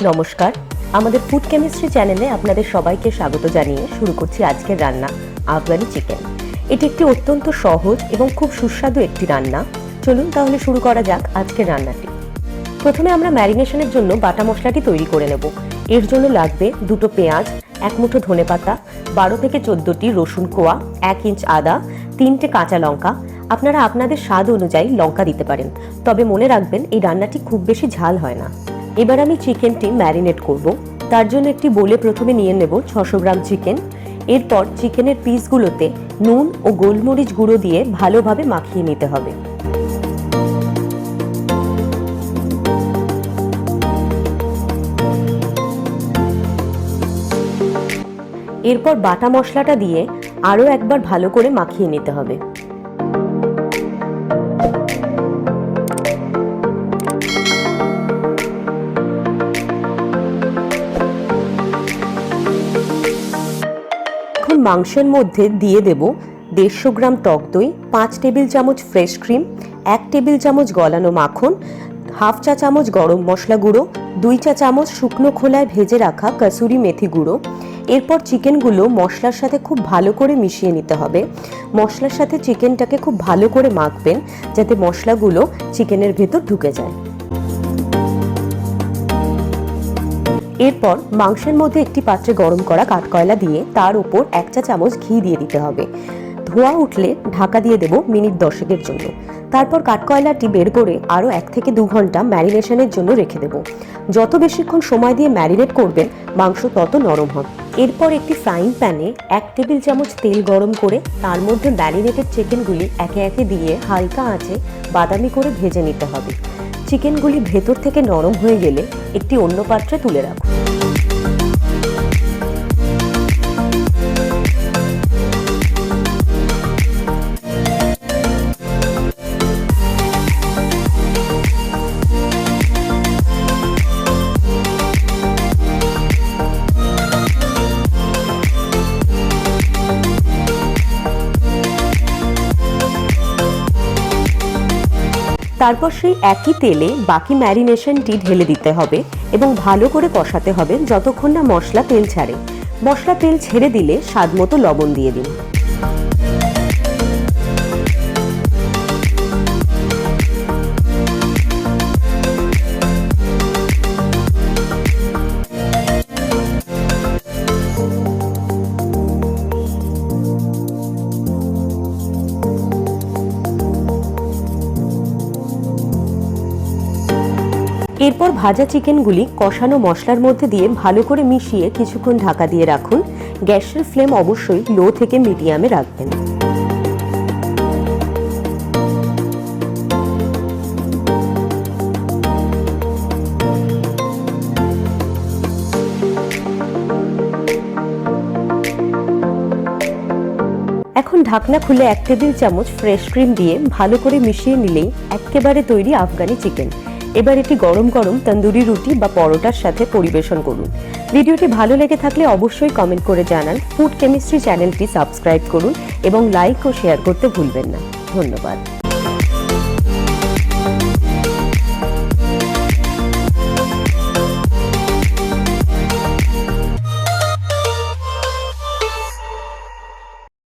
নমস্কার, আমাদের food chemistry চ্যানেলে আপনাদের সবাইকে স্বাগত জানিয়ে শুরু করছি আজকের রান্না আফগানি চিকেন। এটি একটি অত্যন্ত সহজ এবং খুব সুস্বাদু একটি রান্না। চলুন তাহলে শুরু করা যাক আজকের রান্নাটি। প্রথমে আমরা ম্যারিনেশনের জন্য বাটা মশলাটি তৈরি করে নেব। এর জন্য লাগবে 2টো পেঁয়াজ, 1 মুঠো ধনেপাতা, 12 থেকে 14টি রসুন কোয়া, 1 ইঞ্চ আদা, 3টে কাঁচা লঙ্কা। আপনারা আপনাদের স্বাদ অনুযায়ী লঙ্কা দিতে পারেন, তবে মনে রাখবেন এই রান্নাটি খুব বেশি ঝাল হয় না। এবার আমি চিকেনটি ম্যারিনেট করব। তার জন্য একটি বোলে প্রথমে নিয়ে নেব 600 গ্রাম চিকেন। এরপর চিকেনের পিসগুলোতে নুন ও গোলমরিচ গুঁড়ো দিয়ে ভালোভাবে মাখিয়ে নিতে হবে। এরপর বাটা মশলাটা দিয়ে আরও একবার ভালো করে মাখিয়ে নিতে হবে। এখন মাংসের মধ্যে দিয়ে দেব 150 গ্রাম টক দই, 5 টেবিল চামচ ফ্রেশ ক্রিম, 1 টেবিল চামচ গলানো মাখন, হাফ চা চামচ গরম মশলা গুঁড়ো, 2 চা চামচ শুকনো খোলায় ভেজে রাখা কসুরি মেথি গুঁড়ো। এরপর চিকেনগুলো মশলার সাথে খুব ভালো করে মিশিয়ে নিতে হবে। মশলার সাথে চিকেনটাকে খুব ভালো করে মাখবেন যাতে মশলাগুলো চিকেনের ভেতর ঢুকে যায়। এরপর মাংসের মধ্যে একটি পাত্রে গরম করা কাঠকয়লা দিয়ে তার উপর 1 চা চামচ ঘি দিয়ে দিতে হবে। ধোঁয়া উঠলে ঢাকা দিয়ে দেব মিনিট 10 জন্য। তারপর কাঠকয়লাটি বের করে আরও 1 থেকে 2 ঘন্টা ম্যারিনেশনের জন্য রেখে দেব। যত বেশিক্ষণ সময় দিয়ে ম্যারিনেট করবেন মাংস তত নরম হবে। এরপর একটি ফ্রাইং প্যানে 1 টেবিল চামচ তেল গরম করে তার মধ্যে ম্যারিনেটেড চিকেনগুলি একে একে দিয়ে হালকা আঁচে বাদামি করে ভেজে নিতে হবে। চিকেনগুলি ভেতর থেকে নরম হয়ে গেলে একটি অন্য পাত্রে তুলে রাখুন। তারপর সেই একই তেলে বাকি ম্যারিনেশনটি ঢেলে দিতে হবে এবং ভালো করে কষাতে হবে যতক্ষণ না মশলা তেল ছাড়ে। মশলা তেল ছেড়ে দিলে স্বাদমতো লবণ দিয়ে দিন। এরপর ভাজা চিকেনগুলি কষানো মশলার মধ্যে দিয়ে ভালো করে মিশিয়ে কিছুক্ষণ ঢাকা দিয়ে রাখুন। গ্যাসের ফ্লেম অবশ্যই লো থেকে মিডিয়ামে রাখবেন। এখন ঢাকনা খুলে 1 টেবিল চামচ ফ্রেশ ক্রিম দিয়ে ভালো করে মিশিয়ে নিলেই একেবারে তৈরি আফগানি চিকেন। এবার এটি গরম গরম তন্দুরি রুটি বা পরোটার সাথে পরিবেশন করুন। ভিডিওটি ভালো লেগে থাকলে অবশ্যই কমেন্ট করে জানান। ফুড কেমিস্ট্রি চ্যানেলটি সাবস্ক্রাইব করুন এবং লাইক ও শেয়ার করতে ভুলবেন না। ধন্যবাদ।